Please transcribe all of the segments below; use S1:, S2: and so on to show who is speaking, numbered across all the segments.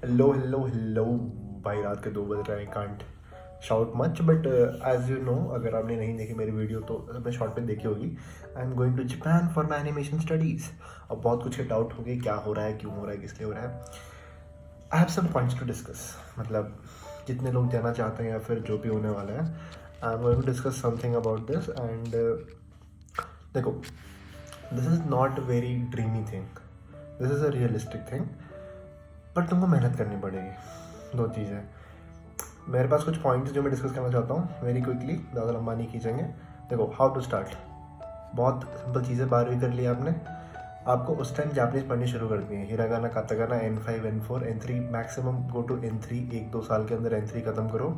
S1: Hello भाई, रात के 2 बज रहे हैं। Can't shout much but as you know, अगर आपने नहीं देखी मेरी वीडियो तो मैं शॉर्ट पे देखी होगी। I am going to Japan for my animation studies. अब बहुत कुछ डाउट हो गई, क्या हो रहा है, क्यों हो रहा है, किस लिए हो रहा है। I have some points to discuss. मतलब जितने लोग जाना चाहते हैं या फिर जो भी होने वाला है, I am going to discuss something about this. And देखो, this is not very dreamy thing, this is a realistic thing, but तुमको मेहनत करनी पड़ेगी। 2 चीज़ें मेरे पास, कुछ पॉइंट्स जो मैं डिस्कस करना चाहता हूँ वेरी क्विकली, ज़्यादा लंबा नहीं खींचेंगे। देखो, हाउ टू स्टार्ट। बहुत सिंपल चीज़ें, 12वीं कर ली आपने, आपको उस टाइम जापानीज़ पढ़नी शुरू कर दी है। Hiragana, katakana, N5 N4 N3 maximum, go to N3। 1-2 साल के अंदर N3 ख़त्म करो।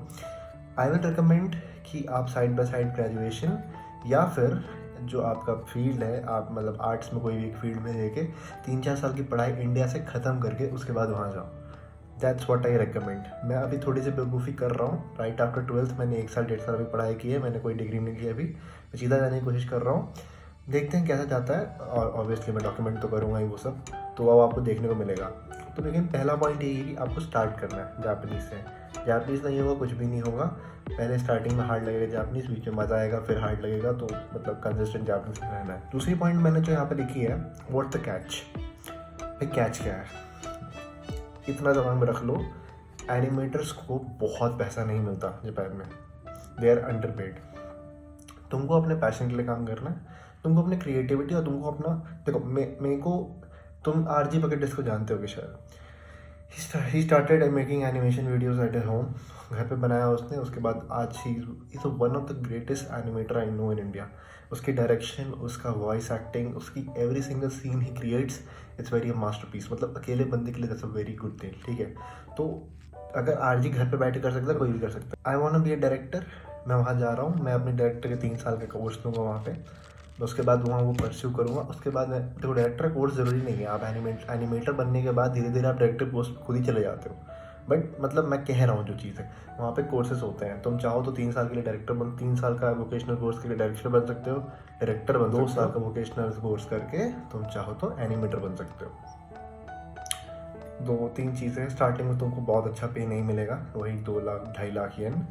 S1: आई विल रिकमेंड कि आप साइड बाय साइड ग्रेजुएशन या फिर जो आपका फील्ड है, आप मतलब आर्ट्स में कोई भी एक फील्ड में लेके 3-4 साल की पढ़ाई इंडिया से ख़त्म करके उसके बाद वहाँ जाओ। That's what I recommend. मैं अभी थोड़ी सी बेवकूफ़ी कर रहा हूँ। राइट आफ्टर 12th मैंने 1 साल 1.5 साल अभी पढ़ाई की है, मैंने कोई डिग्री नहीं की अभी। मैं सीधा जाने की कोशिश कर रहा हूँ, देखते हैं कैसा जाता है। और ऑब्वियसली मैं डॉक्यूमेंट तो करूँगा ही वो सब, तो वो आपको देखने को मिलेगा। तो लेकिन पहला पॉइंट यही है कि आपको स्टार्ट करना है जापानीज़ से। जापानीज़ नहीं होगा कुछ भी नहीं होगा। पहले स्टार्टिंग में हार्ड लगेगा जापानीज़, बीच में मज़ा आएगा, फिर हार्ड लगेगा। तो मतलब कंसिस्टेंट जापानीज़ रहना है। दूसरी पॉइंट मैंने जो यहाँ पे लिखी है, व्हाट द कैच। भाई कैच क्या है, इतना दिमाग में रख लो। एनिमेटर्स को बहुत पैसा नहीं मिलता जापान में, दे आर अंडरपेड। तुमको अपने पैशन के लिए काम करना है, तुमको अपनी क्रिएटिविटी और तुमको अपना, देखो मेरे को, तुम RG बकेट को जानते होगे शायद। He started making animation videos at a home, घर पे बनाया उसने। उसके बाद आज he is one of the greatest animator I know in India. उसकी डायरेक्शन, उसका वॉइस एक्टिंग, उसकी every single scene he creates, it's very a masterpiece. मतलब अकेले बंदे के लिए that's a very good thing, ठीक है। तो अगर RG घर पे बैठ के कर सकता है, कोई भी कर सकता है। I want to be a director, मैं वहाँ जा रहा हूँ। मैं अपने डायरेक्टर के 3 साल का कोर्स लूँगा वहाँ पे। उसके बाद वहाँ वो परस्यू करूँगा। उसके बाद मैं, देखो डायरेक्टर कोर्स ज़रूरी नहीं है। आप एनिमेटर बनने के बाद धीरे धीरे आप डायरेक्टर कोर्स खुद ही चले जाते हो। बट मतलब मैं कह रहा हूँ जो चीज़ है, वहाँ पे कोर्सेज होते हैं। तुम चाहो तो 3 साल के लिए डायरेक्टर 3 साल का वोकेशनल कोर्स के लिए डायरेक्टर बन सकते हो, डायरेक्टर बन 2 साल का वोकेशनल कोर्स करके तुम चाहो तो एनिमेटर बन सकते हो। 2-3 चीज़ें हैं। स्टार्टिंग में तुमको बहुत अच्छा पे नहीं मिलेगा, वही 2 लाख 2.5 लाख येन।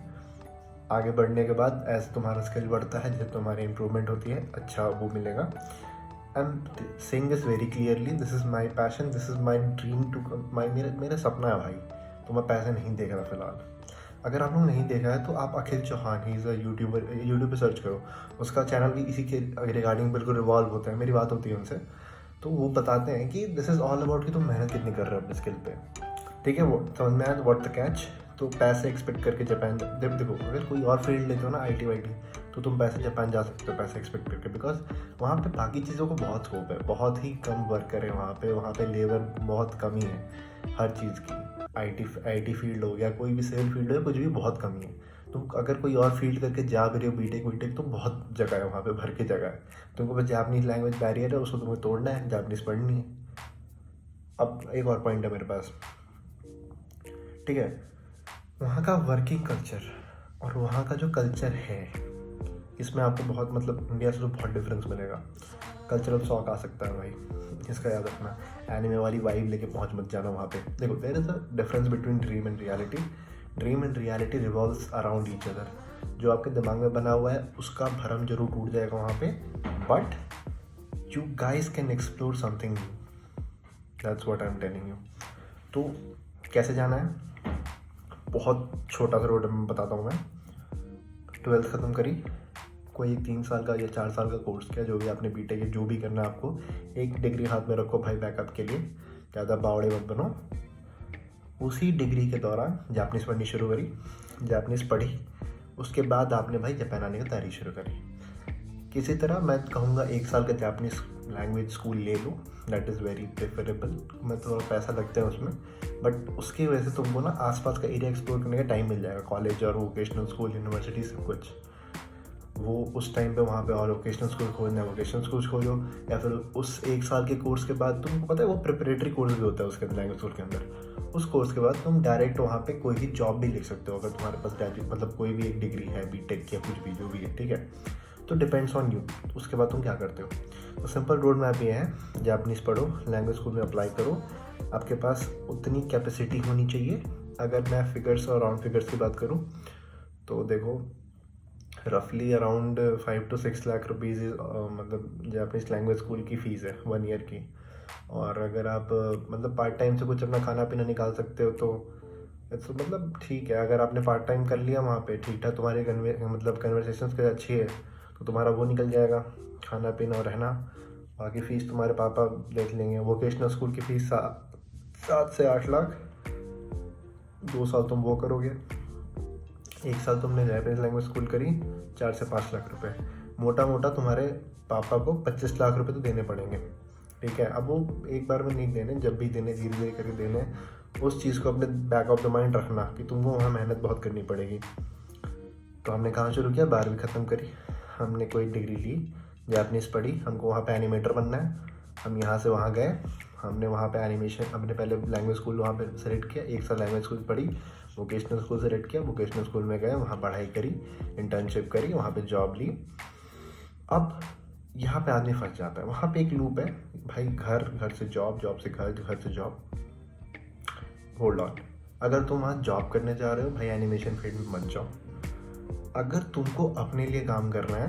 S1: आगे बढ़ने के बाद एज तुम्हारा स्किल बढ़ता है, जैसे तुम्हारी इंप्रूवमेंट होती है, अच्छा वो मिलेगा। I am saying this very clearly, this is my passion, this is my dream to my, मेरा सपना है भाई। तो मैं पैसे नहीं देख रहा फिलहाल। अगर आप लोग नहीं देखा है तो आप Akhil Chauhan, he is a YouTuber, YouTube पे सर्च करो। उसका चैनल भी इसी के रिगार्डिंग बिल्कुल रिवॉल्व होता है, मेरी बात होती है उनसे। तो वो बताते हैं कि दिस इज़ ऑल अबाउट कि तुम मेहनत कितनी कर रहे हो अपने स्किल पे, ठीक है। वो समझ में आया, व्हाट द कैच। तो पैसे एक्सपेक्ट करके जापान, जब देखो अगर कोई और फील्ड लेते हो ना, IT वाईटी, तो तुम पैसे जापान जा सकते हो पैसे एक्सपेक्ट करके। बिकॉज वहाँ पे बाकी चीज़ों को बहुत स्कोप है, बहुत ही कम वर्कर है वहाँ पे लेबर बहुत कमी है हर चीज़ की। IT फील्ड हो गया, कोई भी सिविल फील्ड हो, कुछ भी बहुत कमी है। तुम अगर कोई और फील्ड करके जा भी रहे हो, बीटेक तो बहुत जगह है वहाँ पे, भर के जगह है। तुमको बस जापानीज़ लैंग्वेज बैरियर है, उसको तुम्हें तोड़ना है, जापानीज़ पढ़नी है। अब एक और पॉइंट है मेरे पास, ठीक है। वहाँ का वर्किंग कल्चर और वहाँ का जो कल्चर है, इसमें आपको बहुत, मतलब इंडिया से तो बहुत डिफरेंस मिलेगा। कल्चरल शॉक आ सकता है भाई, इसका याद रखना। एनिमे वाली वाइब लेके पहुँच मत जाना वहाँ पे। देखो, there is a difference between dream and reality. Dream and reality revolves around each other. जो आपके दिमाग में बना हुआ है उसका भरम जरूर टूट जाएगा वहाँ पे, but you guys can explore something new. That's what I am telling you. तो कैसे जाना है, बहुत छोटा सा रोड में बताता हूँ मैं। 12th ख़त्म करी, कोई 3 साल का या 4 साल का कोर्स किया, जो भी आपने बीटेक या जो भी करना है आपको, एक डिग्री हाथ में रखो भाई बैकअप के लिए, ज़्यादा बावड़े मत बनो। उसी डिग्री के दौरान जापानीज़ पढ़नी शुरू करी, जापानीज़ पढ़ी। उसके बाद आपने भाई जापान आने की तैयारी शुरू करी। किसी तरह मैं कहूँगा 1 साल का जापानीज़ लैंग्वेज स्कूल ले लो, दैट इज़ वेरी प्रेफरेबल। मैं थोड़ा पैसा लगता है उसमें, बट उसकी वजह से तुमको ना आसपास का एरिया एक्सप्लोर करने का टाइम मिल जाएगा। कॉलेज और वोकेशनल स्कूल, यूनिवर्सिटी, सब कुछ वो उस टाइम पे वहाँ पे। और वोकेशनल स्कूल खोलना है, वोकेशनल स्कूल खोलो। या फिर उस 1 साल के कोर्स के बाद तुमको पता है वो प्रिपरेटरी कोर्स भी होता है उसके अंदर, लैंग्वेज स्कूल के अंदर। उस कोर्स के बाद तुम डायरेक्ट वहाँ पे कोई भी जॉब भी लिख सकते हो, अगर तुम्हारे पास ग्रेजुएट मतलब कोई भी एक डिग्री है, बीटेक या कुछ भी जो भी है, ठीक है। तो डिपेंड्स ऑन यू, उसके बाद तुम क्या करते हो। तो सिंपल रोड मैप ये है, जापानीज़ पढ़ो, लैंग्वेज स्कूल में अप्लाई करो, आपके पास उतनी कैपेसिटी होनी चाहिए। अगर मैं फिगर्स और राउंड फिगर्स की बात करूं तो देखो, रफली अराउंड 5 to 6 लाख रुपीज़ मतलब जापानीज लैंग्वेज स्कूल की फ़ीस है 1 ईयर की। और अगर आप मतलब पार्ट टाइम से कुछ अपना खाना पीना निकाल सकते हो तो मतलब ठीक है। अगर आपने पार्ट टाइम कर लिया वहाँ पे, ठीक ठाक तुम्हारी मतलब कन्वर्सेशन स्किल अच्छी है तो तुम्हारा वो निकल जाएगा, खाना पीना और रहना। बाकी फ़ीस तुम्हारे पापा देख लेंगे। वोकेशनल स्कूल की फ़ीस 7 से 8 लाख। 2 साल तुम वो करोगे, 1 साल तुमने जापानीज लैंग्वेज स्कूल करी, 4 से 5 लाख रुपए। मोटा मोटा तुम्हारे पापा को 25 लाख रुपए तो देने पड़ेंगे, ठीक है। अब वो एक बार में नहीं देने, जब भी देने धीरे धीरे करके देने। उस चीज़ को अपने बैक ऑफ द माइंड रखना कि तुमको वहाँ मेहनत बहुत करनी पड़ेगी। तो हमने कहाँ शुरू किया, 12वीं ख़त्म करी, हमने कोई डिग्री ली, जापानीज़ पढ़ी, हमको वहाँ पे एनिमेटर बनना है। हम यहाँ से वहाँ गए, हमने वहाँ पे एनिमेशन, हमने पहले लैंग्वेज स्कूल वहाँ पे सेलेक्ट किया, 1 साल लैंग्वेज स्कूल पढ़ी। वोकेशनल स्कूल सेलेक्ट किया, वोकेशनल स्कूल में गए, वहाँ पढ़ाई करी, इंटर्नशिप करी, वहाँ पे जॉब ली। अब यहाँ पे आदमी फंस जाता है, वहाँ पे एक लूप है भाई, घर से जॉब, जॉब से घर, घर से जॉब। होल्ड ऑन, अगर तुम वहाँ जॉब करने जा रहे हो भाई, एनिमेशन फील्ड में मत जाओ। अगर तुमको अपने लिए काम करना है,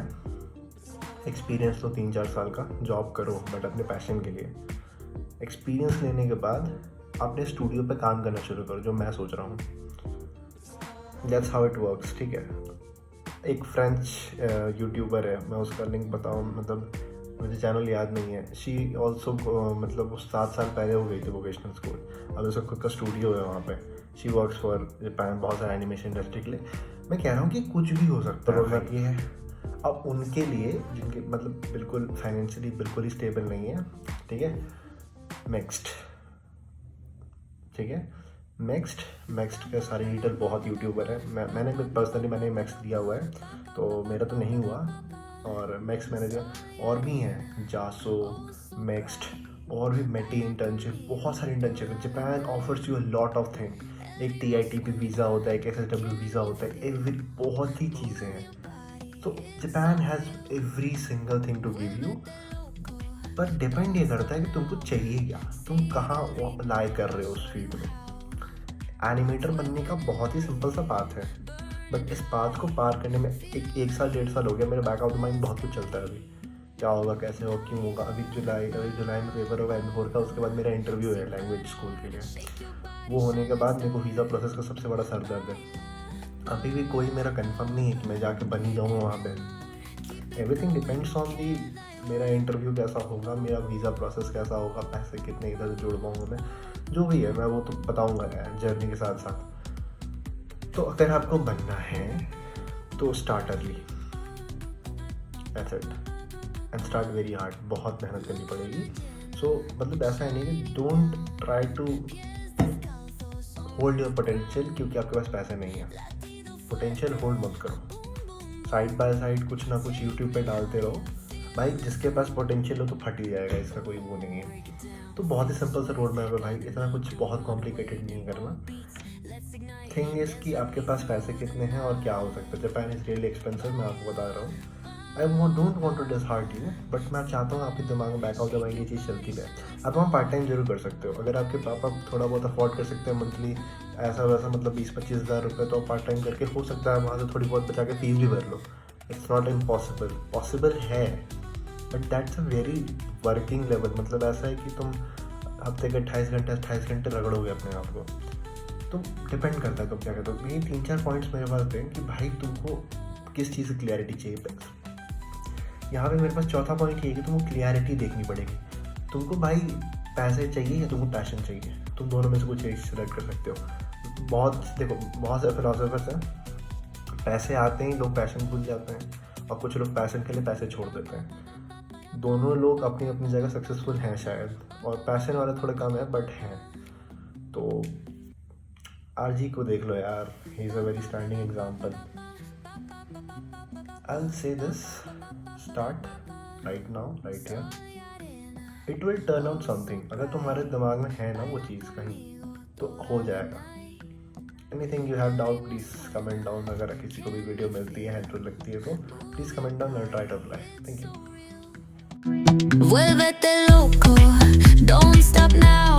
S1: एक्सपीरियंस तो 3-4 साल का, जॉब करो बट अपने पैशन के लिए। एक्सपीरियंस लेने के बाद अपने स्टूडियो पे काम करना शुरू करो, जो मैं सोच रहा हूँ। दैट्स हाउ इट वर्क्स, ठीक है। एक फ्रेंच यूट्यूबर है, मैं उसका लिंक बताऊँ, मतलब मुझे चैनल याद नहीं है। शी ऑल्सो मतलब 7 साल पहले हो गई थी वोकेशनल स्कूल, अब उसका खुद का स्टूडियो है वहाँ पे। शी वर्क्स फॉर जापान, बहुत सारे एनिमेशन इंडस्ट्री के लिए। मैं कह रहा हूँ कि कुछ भी हो सकता है, रोड ये है। अब उनके लिए जिनके मतलब बिल्कुल फाइनेंशियली बिल्कुल ही स्टेबल नहीं है, ठीक है, नेक्स्ट, ठीक है, नेक्स्ट का सारे हीटर बहुत यूट्यूबर है। मैंने पर्सनली मैंने मैक्स दिया हुआ है, तो मेरा तो नहीं हुआ। और मैक्स मैनेजर और भी हैं, जासो, नेक्स्ट, और भी मेटी इंटर्नशिप, बहुत सारी इंटर्नशिप है। Japan offers you a lot of thing. एक TITP वीज़ा होता है, एक SSW वीज़ा होता है, एवरी बहुत ही चीज़ें हैं। तो Japan has every single thing to give you, पर डिपेंड ये करता है कि तुमको चाहिए क्या, तुम कहाँ अप्लाई कर रहे हो उस फील्ड में। एनिमेटर बनने का बहुत ही सिंपल सा पाथ है, बट इस पाथ को पार करने में 1 साल 1.5 साल हो गया। मेरे बैक ऑफ द माइंड बहुत कुछ चलता है अभी, क्या होगा, कैसे होगा, क्यों होगा। अभी जुलाई में पेपर होगा M4 का, उसके बाद मेरा इंटरव्यू है लैंग्वेज स्कूल के लिए। वो होने के बाद मेरे को वीज़ा प्रोसेस का सबसे बड़ा सर दर्द है। अभी भी कोई मेरा कंफर्म नहीं है कि मैं जाके बन ही जाऊँगा वहाँ पे। एवरीथिंग डिपेंड्स ऑन दी, मेरा इंटरव्यू कैसा होगा, मेरा वीज़ा प्रोसेस कैसा होगा, पैसे कितने इधर से जोड़ पाऊँगा मैं, जो भी है मैं वो तो बताऊँगा यार जर्नी के साथ साथ। तो अगर आपको बनना है तो start early, that's it, and start very hard. बहुत मेहनत करनी पड़ेगी। सो मतलब ऐसा है नहीं कि don't try to hold your potential क्योंकि आपके पास पैसे नहीं है। पोटेंशियल होल्ड मत करो, साइड बाय साइड कुछ ना कुछ यूट्यूब पे डालते रहो भाई। जिसके पास पोटेंशियल हो तो फट ही जाएगा, इसका कोई वो नहीं है। तो बहुत ही सिंपल सा रोड मैप है भाई, इतना कुछ बहुत कॉम्प्लिकेटेड नहीं करना। थिंग इज कि आपके पास पैसे कितने हैं और क्या हो सकता है। जापान इज रियली एक्सपेंसिव, मैं आपको बता रहा हूँ। I don't want to dishearten you, but मैं चाहता हूँ आपके दिमाग में बैक ऑफ द माइंड ये चीज़ चलती रहे। आप वहाँ पार्ट टाइम जरूर कर सकते हो, अगर आपके पापा थोड़ा बहुत अफोर्ड कर सकते हैं मंथली ऐसा वैसा, मतलब 20-25 हज़ार रुपये, तो पार्ट टाइम करके हो सकता है वहाँ से थोड़ी बहुत बचा के फीस भी भर लो। इट्स नॉट इम्पॉसिबल, पॉसिबल है, but that's a very working level. मतलब ऐसा है कि तुम हफ्ते के 28 घंटे रगड़ोगे अपने आप को। तो डिपेंड करता है तुम क्या कहते हो। ये 3-4 पॉइंट्स मेरे पास थे कि भाई तुमको किस चीज़ की क्लैरिटी चाहिए। यहाँ पे मेरे पास चौथा पॉइंट ये है कि तुमको क्लियरिटी देखनी पड़ेगी। तुमको भाई पैसे चाहिए या तुमको पैशन चाहिए, तुम दोनों में से कुछ एक सिलेक्ट कर सकते हो। बहुत से फिलोसोफर्स हैं, पैसे आते हैं लोग पैशन भूल जाते हैं, और कुछ लोग पैशन के लिए पैसे छोड़ देते हैं। दोनों लोग अपनी अपनी जगह सक्सेसफुल हैं शायद, और पैशन वाले थोड़े कम है बट हैं। तो RG को देख लो यार, ही is a very standing example. I'll say this, start right now, right here. It will turn out something. अगर तुम्हारे दिमाग में है ना वो चीज़ कहीं, तो हो जाएगा। Anything you have doubt, please comment down. अगर किसी को भी वीडियो मिलती है, हेल्पफुल लगती है तो please comment down and try to apply. Thank you.
S2: Vuélvete loco, don't stop now.